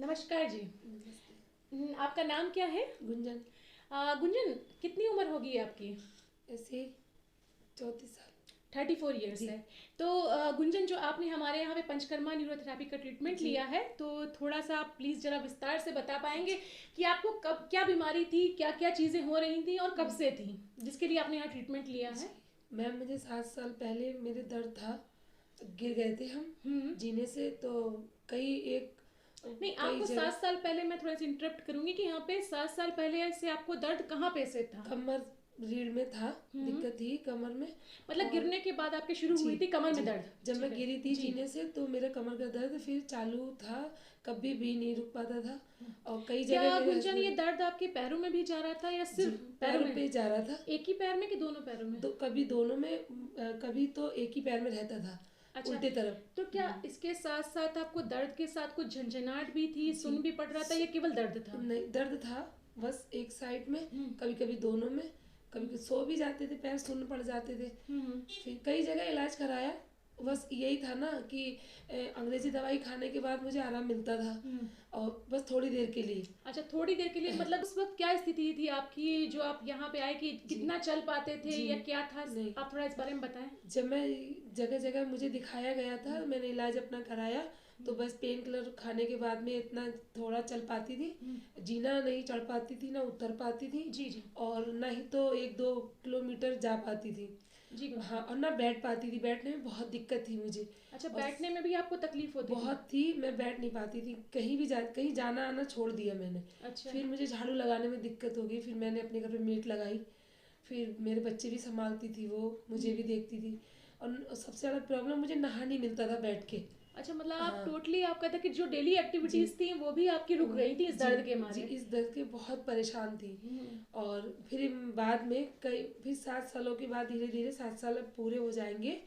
नमस्कार जी। आपका नाम क्या है? गुंजन। गुंजन, कितनी उम्र होगी आपकी? ऐसे 34 साल। 34 ईयर्स जी है। तो गुंजन, जो आपने हमारे यहाँ पे पंचकर्मा न्यूरोथेरेपी का ट्रीटमेंट जी लिया है, तो थोड़ा सा आप प्लीज़ ज़रा विस्तार से बता पाएंगे कि आपको कब क्या बीमारी थी, क्या क्या चीज़ें हो रही थी और कब से थी, जिसके लिए आपने यहाँ ट्रीटमेंट लिया जी है? मैम, मुझे 7 साल पहले मेरे दर्द था। गिर गए थे हम हम्म। जीने से, तो कई एक नहीं, कई आपको जगह 7 साल पहले, मैं थोड़ा सा इंटरप्ट करूंगी कि यहाँ पे 7 साल पहले से आपको दर्द कहाँ पे से था? कमर रीढ़ में था। हम्म। दिक्कत थी कमर में। मतलब और गिरने के बाद आपके शुरू जी हुई थी कमर में जी दर्द? जब ठीक मैं है। गिरी थी जी। जीने से तो मेरा कमर का दर्द फिर चालू था। कभी भी नहीं रुक पाता था। और कई जगह क्या मेरे गुंजन, ये हस्बैंड। दर्द आपके पैरों में भी जा रहा था या जी, सिर्फ पैरों पैरों में? पे जा रहा था। एक ही पैर में कि दोनों पैरों में? कभी दोनों में, कभी तो एक ही पैर में रहता था। अच्छा। उल्टे तरफ। तो क्या इसके साथ साथ आपको दर्द के साथ कुछ झंझनाहट भी थी, जी, सुन भी पड़ रहा था, या केवल दर्द था? नहीं, दर्द था बस एक साइड में। हम्म। कभी कभी दोनों में। कभी कभी सो भी जाते थे, पैर सुन्न पड़ जाते थे। हम्म। फिर कई जगह इलाज कराया। बस यही था ना कि अंग्रेजी दवाई खाने के बाद मुझे आराम मिलता था। हम्म। और बस थोड़ी देर के लिए। अच्छा, थोड़ी देर के लिए, मतलब उस वक्त क्या स्थिति थी आपकी जो आप यहाँ पे आए, कि जी कितना चल पाते थे जी या क्या था? नहीं, आप थोड़ा इस बारे में बताएं। जब मैं जगह जगह मुझे दिखाया गया था, मैंने इलाज अपना कराया। तो बस पेन किलर खाने के बाद में इतना थोड़ा चल पाती थी। जीना नहीं चढ़ पाती थी, ना उतर पाती थी। जी जी। और ना ही तो 1-2 किलोमीटर जा पाती थी। जी गुंजन। हाँ, और ना बैठ पाती थी। बैठने में बहुत दिक्कत थी मुझे। अच्छा, और बैठने में भी आपको तकलीफ होती थी? बहुत थी। मैं बैठ नहीं पाती थी। कहीं जाना आना छोड़ दिया मैंने। अच्छा। फिर मुझे झाड़ू लगाने में दिक्कत हो गई। फिर मैंने अपने घर पे मेट लगाई। फिर मेरे बच्चे भी संभालती थी, वो मुझे भी देखती थी। और सबसे ज़्यादा प्रॉब्लम, मुझे नहा नहीं मिलता था बैठ के। अच्छा, मतलब आप हाँ टोटली, आपका था कि जो डेली जी एक्टिविटीज थी वो भी आपकी रुक गई थी इस जी दर्द के जी, मारे? इस दर्द के बहुत परेशान थी। हम्म। और फिर बाद में कई फिर 7 सालों के बाद धीरे धीरे 7 साल अब पूरे हो जाएंगे।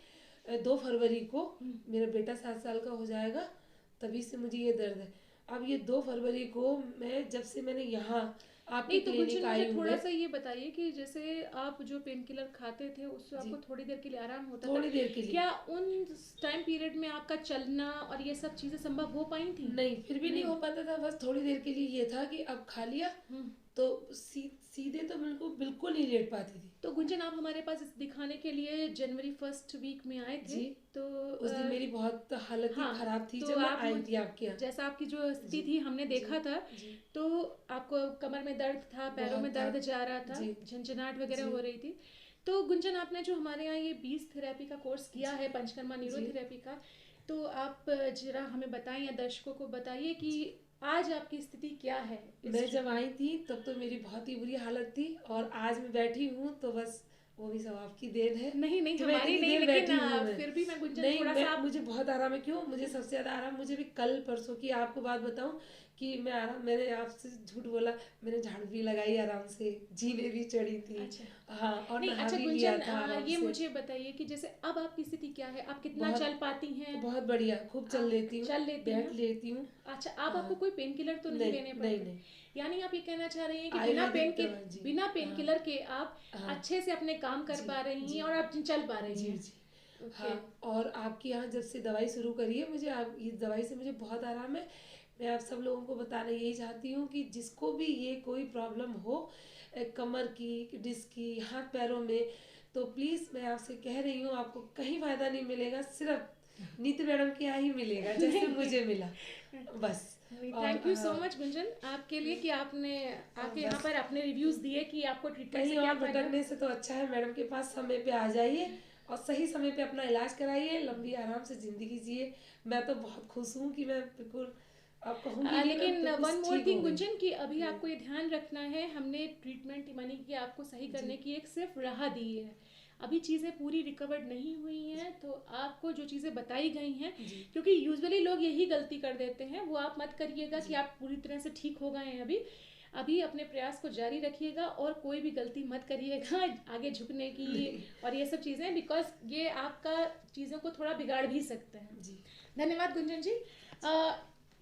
2 फरवरी को मेरा बेटा 7 साल का हो जाएगा। तभी से मुझे ये दर्द है। अब ये 2 फरवरी को, मैं जब से मैंने यहाँ आपके नहीं, तो क्लिनिक गुलशन, मुझे आई हूँ थोड़ा मैं। सा ये बताइए कि जैसे आप जो पेन किलर खाते थे उससे जी, आपको थोड़ी देर के लिए आराम होता था, थोड़ी देर के लिए। क्या उन टाइम पीरियड में आपका चलना और ये सब चीजें संभव हो पाई थी? नहीं, फिर भी नहीं नहीं। हो पाता था। बस थोड़ी देर के लिए ये था कि अब खा लिया हम्म। तो सीधे तो बिल्कुल बिल्कुल नहीं लेट पाती थी। तो गुंजन, आप हमारे पास इस दिखाने के लिए जनवरी फर्स्ट वीक में आए थे। जी, तो उस दिन मेरी बहुत हालत ही हाँ, खराब थी तो जब मैं आप आई थी आपके यहाँ। जैसा आपकी जो जी स्थिति थी हमने जी देखा था, जी, तो आपको कमर में दर्द था, पैरों में बहुत था। दर्द जा रहा था, जी झंझनाहट वगैरह जी हो रही थी। तो गुंजन, आपने जो हमारे यहाँ ये बीज थेरेपी का कोर्स किया जी है, पंचकर्मा जी न्यूरोथेरेपी का, तो आप जरा हमें बताएं या दर्शकों को बताइए कि जी। आज आपकी स्थिति क्या है मैं इस जब आई थी तब तो मेरी बहुत ही बुरी हालत थी। और आज मैं बैठी हूँ तो बस वो भी सब आपकी देन है नहीं नहीं, कि मैं हमारी इतनी नहीं, देर लेकिन बैठी हूँ। मैं फिर भी मैं गुंजन नहीं, थोड़ा मैं सा मुझे बहुत आराम है। क्यों, मुझे सबसे ज़्यादा आराम, मुझे भी कल परसों की आपको बात बताऊं कि मैं आराम, मैंने आपसे झूठ बोला। मैंने झाड़ू भी लगाई आराम से, जीने भी चढ़ी थी। अच्छा। हाँ, और नहीं, नहा अच्छा भी लिया गुंजन, था आराम ये से। मुझे बताइए कि जैसे अब आपकी स्थिति क्या है, आप कितना बहुत चल पाती हैं? बहुत बढ़िया, खूब चल आप लेती हूँ। चल लेती बैठ हैं? लेती हूँ। अच्छा, अब आपको हाँ, कोई पेन किलर तो नहीं नहीं लेने नहीं पड़ते? नहीं, यानी आप ये कहना चाह रही हैं कि आयुर्वेदिक दवा। जी बिना पेन हाँ किलर के आप हाँ अच्छे से अपने काम कर जी पा रही जी हैं और आप चल पा रही जी हैं? जी ओके। हाँ। और आपके यहाँ जब से दवाई शुरू करी है, मुझे आप इस दवाई से मुझे बहुत आराम है। मैं आप सब लोगों को बताना यही चाहती हूँ कि जिसको भी ये कोई प्रॉब्लम हो, कमर की, डिस्क की, हाथ पैरों में, तो प्लीज़ मैं आपसे कह रही हूँ, आपको कहीं फ़ायदा नहीं मिलेगा, सिर्फ नीति मैडम के यहाँ ही मिलेगा जैसे नहीं मुझे मिला। बस। नहीं, और thank you so much Gunjan आपके लिए कि आपने आके यहाँ बस, पर अपने रिव्यूज दिए कि आपको ट्रीटमेंट से कहीं क्या और फायदा। भटकने से तो अच्छा है मैडम के पास समय पे आ जाइए और सही समय पे अपना इलाज कराइए, लंबी आराम से ज़िंदगी जिए। मैं तो बहुत खुश हूँ कि मैं बिल्कुल, आप कहूँगी नहीं, मैं लेकिन बिल्कुल वन मोर ठीक हो थिंग गई। गुंजन, कि अभी आपको ये ध्यान रखना है, हमने ट्रीटमेंट मानी कि आपको सही जी करने की एक सिर्फ राह दी है। अभी चीज़ें पूरी रिकवर्ड नहीं हुई हैं, तो आपको जो चीज़ें बताई गई हैं, जी क्योंकि यूजुअली लोग यही गलती कर देते हैं, वो आप मत करिएगा कि जी आप पूरी तरह से ठीक हो गए हैं। अभी अभी अपने प्रयास को जारी रखिएगा और कोई भी गलती मत करिएगा आगे झुकने की नहीं और ये सब चीज़ें, बिकॉज ये आपका चीज़ों को थोड़ा बिगाड़ भी सकते हैं। जी धन्यवाद गुंजन जी।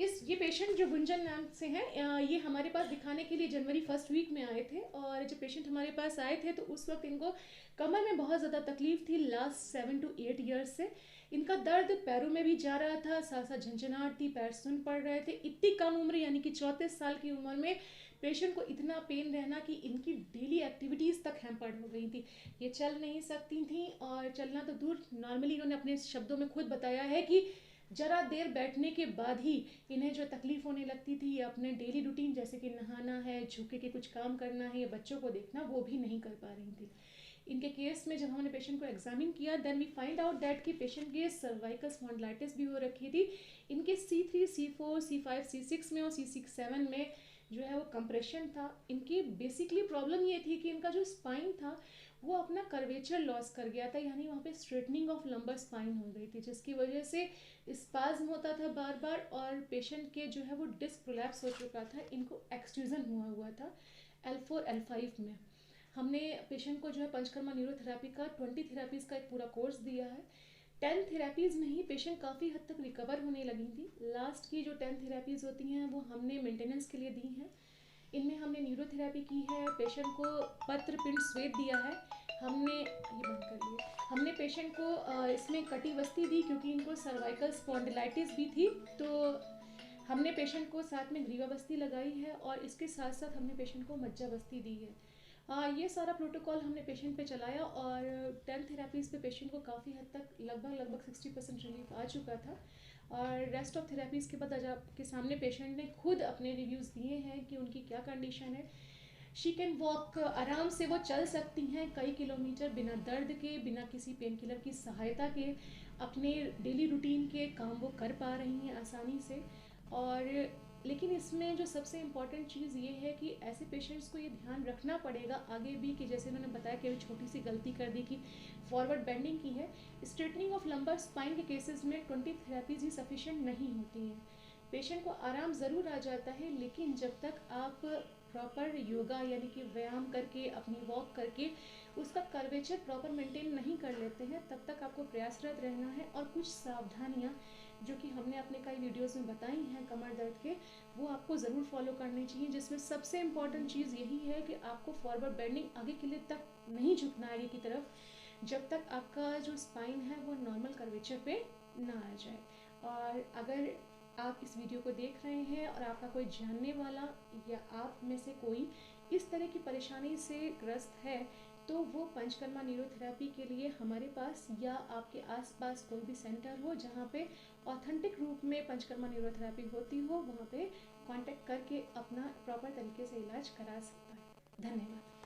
ये पेशेंट जो गुंजन नाम से हैं, ये हमारे पास दिखाने के लिए जनवरी फर्स्ट वीक में आए थे। और जब पेशेंट हमारे पास आए थे तो उस वक्त इनको कमर में बहुत ज़्यादा तकलीफ थी लास्ट 7 to 8 ईयर्स से। इनका दर्द पैरों में भी जा रहा था, साथ साथ झंझनाहट थी, पैर सुन पड़ रहे थे। इतनी कम उम्र यानी कि 34 साल की उम्र में पेशेंट को इतना पेन रहना कि इनकी डेली एक्टिविटीज़ तक हैम्पर्ड हो गई थी। ये चल नहीं सकती थी, और चलना तो दूर, नॉर्मली इन्होंने अपने शब्दों में खुद बताया है कि ज़रा देर बैठने के बाद ही इन्हें जो तकलीफ़ होने लगती थी, ये अपने डेली रूटीन जैसे कि नहाना है, झुके के कुछ काम करना है या बच्चों को देखना, वो भी नहीं कर पा रही थी। इनके केस में जब हमने पेशेंट को एग्जामिन किया, then we find out that कि पेशेंट के सर्वाइकल स्पॉन्डिलाइटिस भी हो रखी थी। इनके C3, C4, C5, C6 में और C6, 7 में जो है वो कंप्रेशन था। इनकी बेसिकली प्रॉब्लम ये थी कि इनका जो स्पाइन था वो अपना कर्वेचर लॉस कर गया था, यानी वहाँ पे स्ट्रेटनिंग ऑफ लंबर स्पाइन हो गई थी, जिसकी वजह से स्पाज्म होता था बार बार, और पेशेंट के जो है वो डिस्क प्रोलैप्स हो चुका था, इनको एक्सट्रूजन हुआ था L4, L5 में। हमने पेशेंट को जो है पंचकर्मा न्यूरोथेरेपी का 20 थेरेपीज़ का एक पूरा कोर्स दिया है। 10 थेरेपीज़ में ही पेशेंट काफ़ी हद तक रिकवर होने लगी थी। लास्ट की जो 10 थेरेपीज़ होती हैं वो हमने मेंटेनेंस के लिए दी हैं। इनमें हमने न्यूरोथेरेपी की है, पेशेंट को पत्र पिंड स्वेद दिया है, हमने ये बंद कर लिया, हमने पेशेंट को इसमें कटी वस्ती दी क्योंकि इनको सर्वाइकल स्पॉन्डिलाइटिस भी थी, तो हमने पेशेंट को साथ में ग्रीवा बस्ती लगाई है, और इसके साथ साथ हमने पेशेंट को मज्जा बस्ती दी है। ये सारा प्रोटोकॉल हमने पेशेंट पे चलाया, और 10 थेरेपीज़ पे पेशेंट को काफ़ी हद तक लगभग 60% रिलीफ आ चुका था। और रेस्ट ऑफ थेरेपीज़ के बाद आज आपके सामने पेशेंट ने खुद अपने रिव्यूज़ दिए हैं कि उनकी क्या कंडीशन है। शी कैन वॉक, आराम से वो चल सकती हैं कई किलोमीटर बिना दर्द के, बिना किसी पेन किलर की सहायता के, अपने डेली रूटीन के काम वो कर पा रही हैं आसानी से। और लेकिन इसमें जो सबसे इम्पॉर्टेंट चीज़ ये है कि ऐसे पेशेंट्स को ये ध्यान रखना पड़ेगा आगे भी कि जैसे उन्होंने बताया कि अभी छोटी सी गलती कर दी कि फॉरवर्ड बेंडिंग की है। स्ट्रेटनिंग ऑफ लंबर स्पाइन के केसेस में 20 थेरेपीज ही सफिशिएंट नहीं होती हैं। पेशेंट को आराम ज़रूर आ जाता है, लेकिन जब तक आप प्रॉपर योगा यानी कि व्यायाम करके, अपनी वॉक करके उसका कर्वेचर प्रॉपर मेंटेन नहीं कर लेते हैं, तब तक आपको प्रयासरत रहना है। और कुछ सावधानियाँ जो कि हमने अपने कई वीडियोस में बताई हैं कमर दर्द के, वो आपको ज़रूर फॉलो करनी चाहिए, जिसमें सबसे इम्पॉर्टेंट चीज़ यही है कि आपको फॉरवर्ड बेंडिंग आगे के लिए तक नहीं झुकना आगे की तरफ, जब तक आपका जो स्पाइन है वो नॉर्मल कर्वेचर पे ना आ जाए। और अगर आप इस वीडियो को देख रहे हैं और आपका कोई जानने वाला या आप में से कोई इस तरह की परेशानी से ग्रस्त है, तो वो पंचकर्मा न्यूरोथेरेपी के लिए हमारे पास या आपके आसपास कोई भी सेंटर हो जहाँ पे ऑथेंटिक रूप में पंचकर्मा न्यूरोथेरेपी होती हो, वहाँ पे कांटेक्ट करके अपना प्रॉपर तरीके से इलाज करा सकता है। धन्यवाद।